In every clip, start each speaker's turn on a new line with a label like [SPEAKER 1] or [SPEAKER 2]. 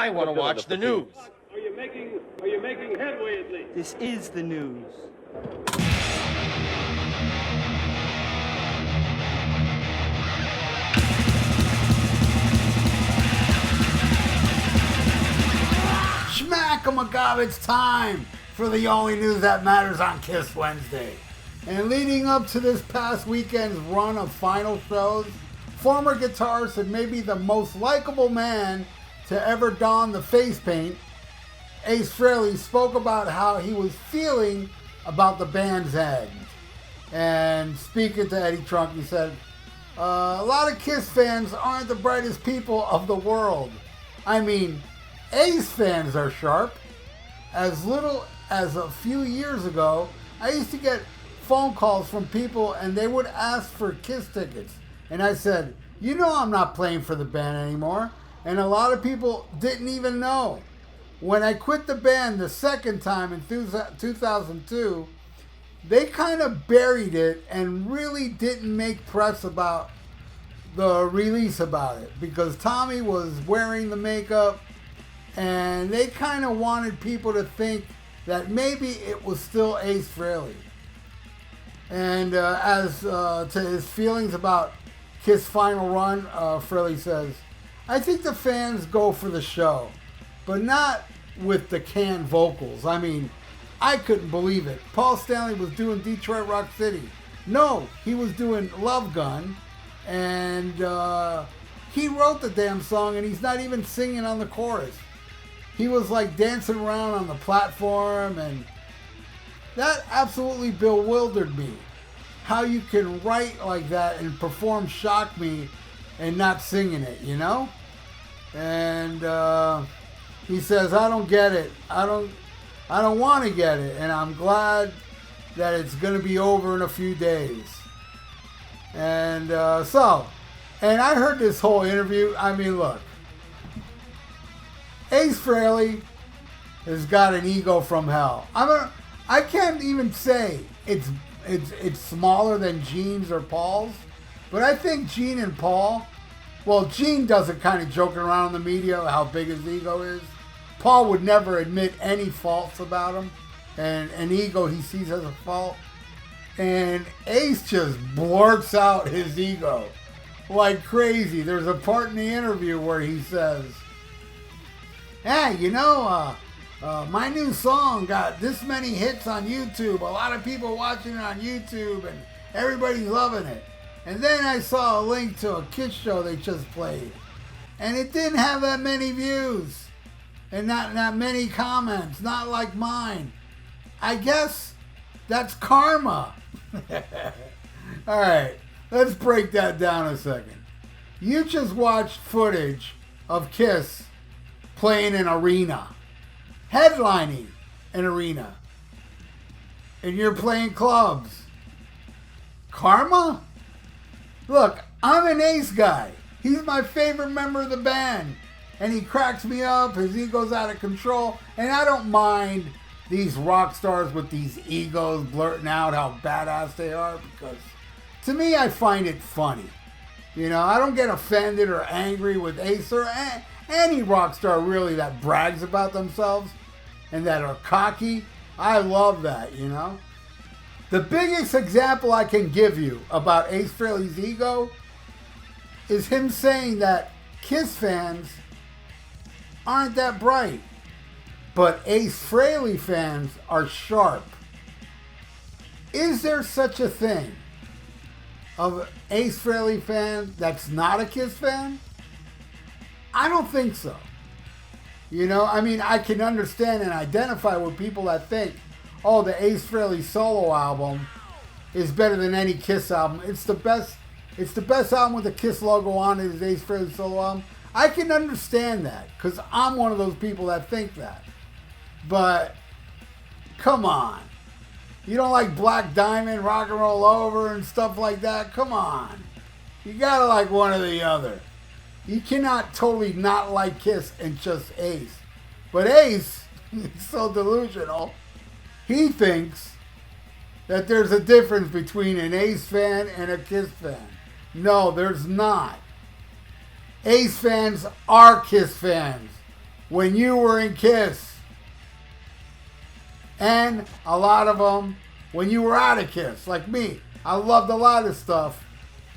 [SPEAKER 1] I want to watch the news.
[SPEAKER 2] Are you making headway at least?
[SPEAKER 3] This is the news.
[SPEAKER 4] Schmack-a-macabre, it's time for the only news that matters on Kiss Wednesday. And leading up to this past weekend's run of final shows, former guitarist and maybe the most likable man to ever don the face paint, Ace Frehley, spoke about how he was feeling about the band's end. And speaking to Eddie Trunk, he said, a lot of Kiss fans aren't the brightest people of the world. I mean, Ace fans are sharp. As little as a few years ago, I used to get phone calls from people and they would ask for Kiss tickets. And I said, you know I'm not playing for the band anymore. And a lot of people didn't even know. When I quit the band the second time in 2002, they kind of buried it and really didn't make press about the release about it. Because Tommy was wearing the makeup and they kind of wanted people to think that maybe it was still Ace Frehley. And as to his feelings about Kiss' final run, Frehley says, I think the fans go for the show, but not with the canned vocals. I mean, I couldn't believe it. Paul Stanley was doing Detroit Rock City. No, he was doing Love Gun, and he wrote the damn song, and he's not even singing on the chorus. He was like dancing around on the platform, and that absolutely bewildered me. How you can write like that and perform Shock Me and not singing it, you know? And he says, I don't get it. I don't want to get it. And I'm glad that it's going to be over in a few days. And and I heard this whole interview. I mean, look. Ace Frehley has got an ego from hell. I can't even say it's smaller than Gene's or Paul's, but I think Gene and Paul, well, Gene does it kind of joking around in the media how big his ego is. Paul would never admit any faults about him, and an ego he sees as a fault. And Ace just blurts out his ego like crazy. There's a part in the interview where he says, hey, you know, my new song got this many hits on YouTube. A lot of people watching it on YouTube, and everybody's loving it. And then I saw a link to a Kiss show they just played, and it didn't have that many views, and not many comments, not like mine. I guess that's karma. All right, let's break that down a second. You just watched footage of Kiss playing an arena, headlining an arena, and you're playing clubs. Karma? Look, I'm an Ace guy. He's my favorite member of the band, and he cracks me up. His ego's out of control, and I don't mind these rock stars with these egos blurting out how badass they are, because to me, I find it funny. You know, I don't get offended or angry with Ace or any rock star really that brags about themselves and that are cocky. I love that, you know. The biggest example I can give you about Ace Frehley's ego is him saying that Kiss fans aren't that bright, but Ace Frehley fans are sharp. Is there such a thing of Ace Frehley fan that's not a Kiss fan? I don't think so. You know, I mean, I can understand and identify with people that think, oh, the Ace Frehley solo album is better than any Kiss album. It's the best album with the Kiss logo on it is Ace Frehley solo album. I can understand that because I'm one of those people that think that. But come on. You don't like Black Diamond, Rock and Roll Over and stuff like that? Come on. You gotta like one or the other. You cannot totally not like Kiss and just Ace. But Ace is so delusional. He thinks that there's a difference between an Ace fan and a Kiss fan. No, there's not. Ace fans are Kiss fans. when you were in Kiss. And a lot of them when you were out of Kiss, like me. I loved a lot of stuff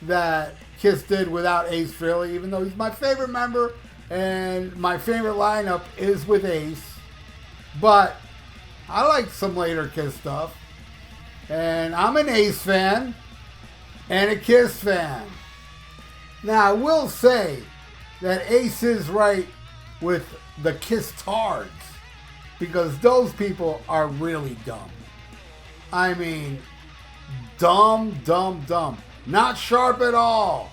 [SPEAKER 4] that Kiss did without Ace Frehley, even though he's my favorite member and my favorite lineup is with Ace. But I like some later Kiss stuff. And I'm an Ace fan and a Kiss fan. Now, I will say that Ace is right with the Kiss tards, because those people are really dumb. I mean, dumb. Not sharp at all.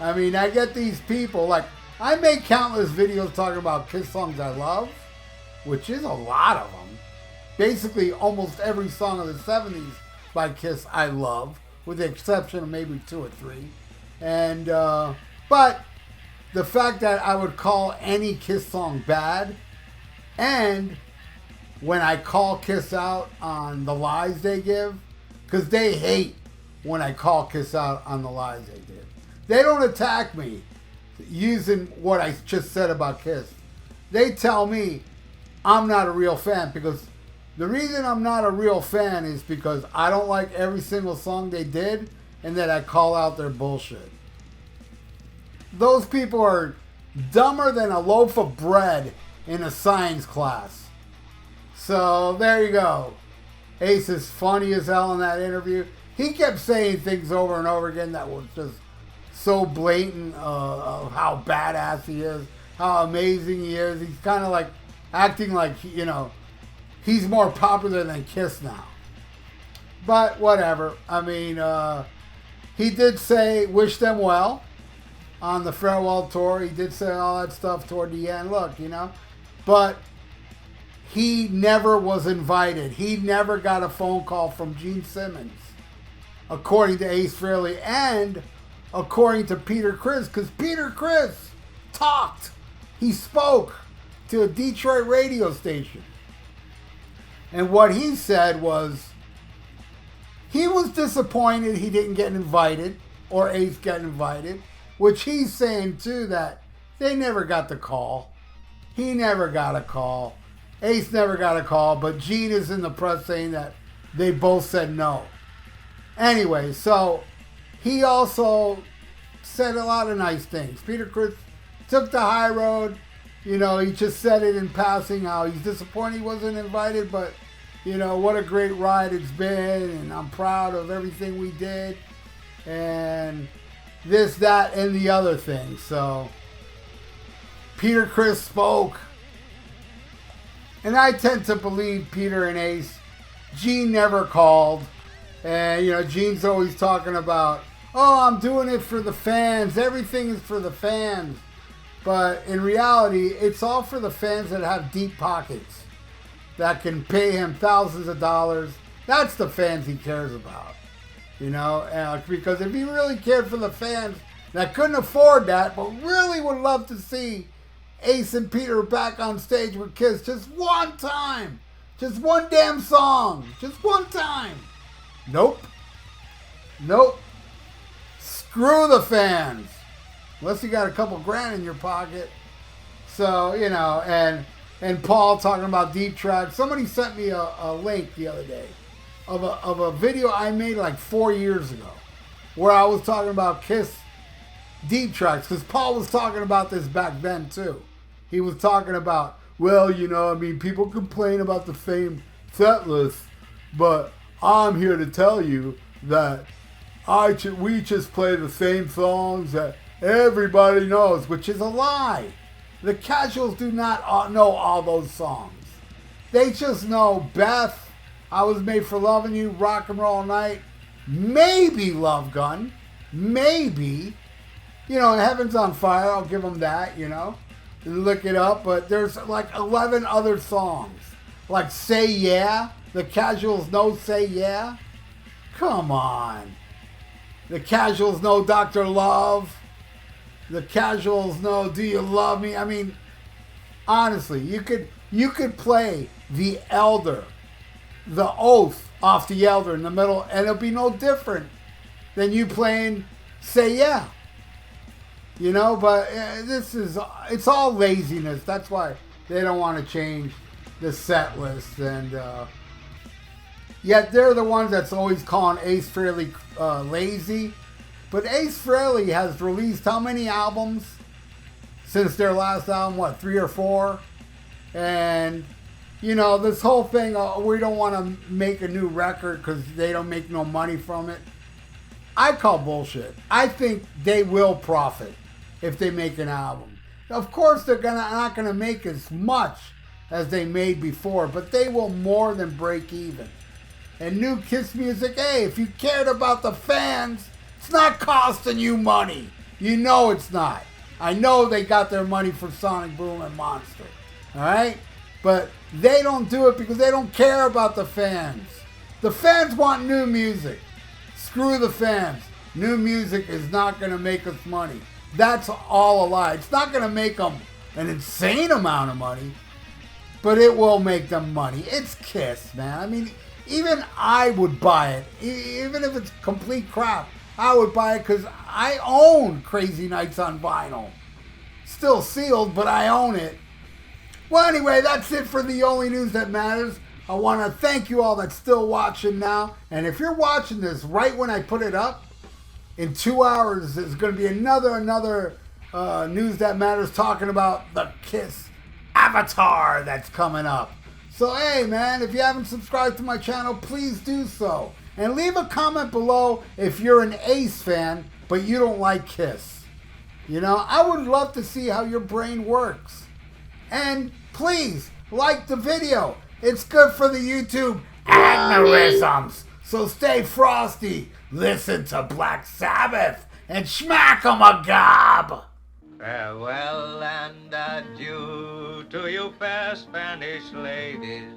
[SPEAKER 4] I mean, I get these people, like, I make countless videos talking about Kiss songs I love, which is a lot of them. Basically, almost every song of the 70s by Kiss I love, with the exception of maybe 2 or 3. And, but the fact that I would call any Kiss song bad, and when I call Kiss out on the lies they give, because they hate when I call Kiss out on the lies they give. They don't attack me using what I just said about Kiss. They tell me I'm not a real fan, because the reason I'm not a real fan is because I don't like every single song they did, and that I call out their bullshit. Those people are dumber than a loaf of bread in a science class. So there you go. Ace is funny as hell in that interview. He kept saying things over and over again that was just so blatant of how badass he is, how amazing he is. He's kind of like acting like, you know, he's more popular than Kiss now. But whatever. I mean, he did say wish them well on the farewell tour. He did say all that stuff toward the end. Look, you know. But he never was invited. He never got a phone call from Gene Simmons, according to Ace Frehley and according to Peter Criss, because Peter Criss talked. He spoke to a Detroit radio station. And what he said was he was disappointed he didn't get invited, or Ace got invited, which he's saying too that they never got the call. He never got a call. Ace never got a call, but Gene is in the press saying that they both said no. Anyway, so he also said a lot of nice things. Peter Criss took the high road. You know, he just said it in passing how he's disappointed he wasn't invited, but, you know, what a great ride it's been, and I'm proud of everything we did, and this, that, and the other thing. So Peter Criss spoke. And I tend to believe Peter and Ace. Gene never called. And, you know, Gene's always talking about, oh, I'm doing it for the fans. Everything is for the fans. But in reality, it's all for the fans that have deep pockets, that can pay him thousands of dollars. That's the fans he cares about. You know, because if he really cared for the fans that couldn't afford that, but really would love to see Ace and Peter back on stage with Kiss just one time. Just one damn song. Just one time. Nope. Screw the fans. Unless you got a couple grand in your pocket. So, you know, and Paul talking about deep tracks. Somebody sent me a link the other day of a video I made like 4 years ago, where I was talking about Kiss deep tracks, because Paul was talking about this back then too. He was talking about, well, you know, I mean, people complain about the same set list, but I'm here to tell you that we just play the same songs that everybody knows, which is a lie. The casuals do not know all those songs. They just know Beth, I Was Made for Loving You, Rock and Roll Night, maybe Love Gun, maybe. You know, Heaven's on Fire, I'll give them that, you know. Look it up, but there's like 11 other songs. Like Say Yeah. The casuals know Say Yeah. Come on. The casuals know Dr. Love. The casuals know Do You Love Me? I mean, honestly, you could play The Elder, The Oath off The Elder in the middle, and it'll be no different than you playing Say Yeah. You know, but it's all laziness. That's why they don't want to change the set list, and yet they're the ones that's always calling Ace Frehley lazy. But Ace Frehley has released how many albums since their last album? What, 3 or 4? And you know, this whole thing, we don't want to make a new record because they don't make no money from it. I call bullshit. I think they will profit if they make an album. Of course, they're not gonna make as much as they made before, but they will more than break even. And new Kiss music, hey, if you cared about the fans, it's not costing you money. You know it's not. I know they got their money from Sonic Boom and Monster, all right? But they don't do it because they don't care about the fans. The fans want new music. Screw the fans. New music is not going to make us money. That's all a lie. It's not going to make them an insane amount of money, but it will make them money. It's Kiss, man. I mean, even I would buy it. Even if it's complete crap, I would buy it because I own Crazy Nights on vinyl. Still sealed, but I own it. Well, anyway, that's it for the Only News That Matters. I want to thank you all that's still watching now. And if you're watching this right when I put it up, in 2 hours, there's going to be another News That Matters talking about the Kiss Avatar that's coming up. So, hey, man, if you haven't subscribed to my channel, please do so. And leave a comment below if you're an Ace fan, but you don't like Kiss. You know, I would love to see how your brain works. And please, like the video. It's good for the YouTube aneurysms. So stay frosty, listen to Black Sabbath, and smack 'em a gob.
[SPEAKER 1] Farewell and adieu to you fair Spanish ladies.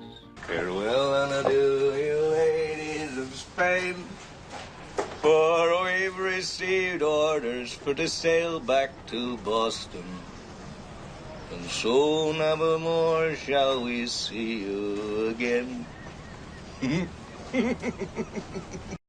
[SPEAKER 1] Farewell and adieu, you ladies of Spain. For we've received orders for to sail back to Boston. And so never more shall we see you again.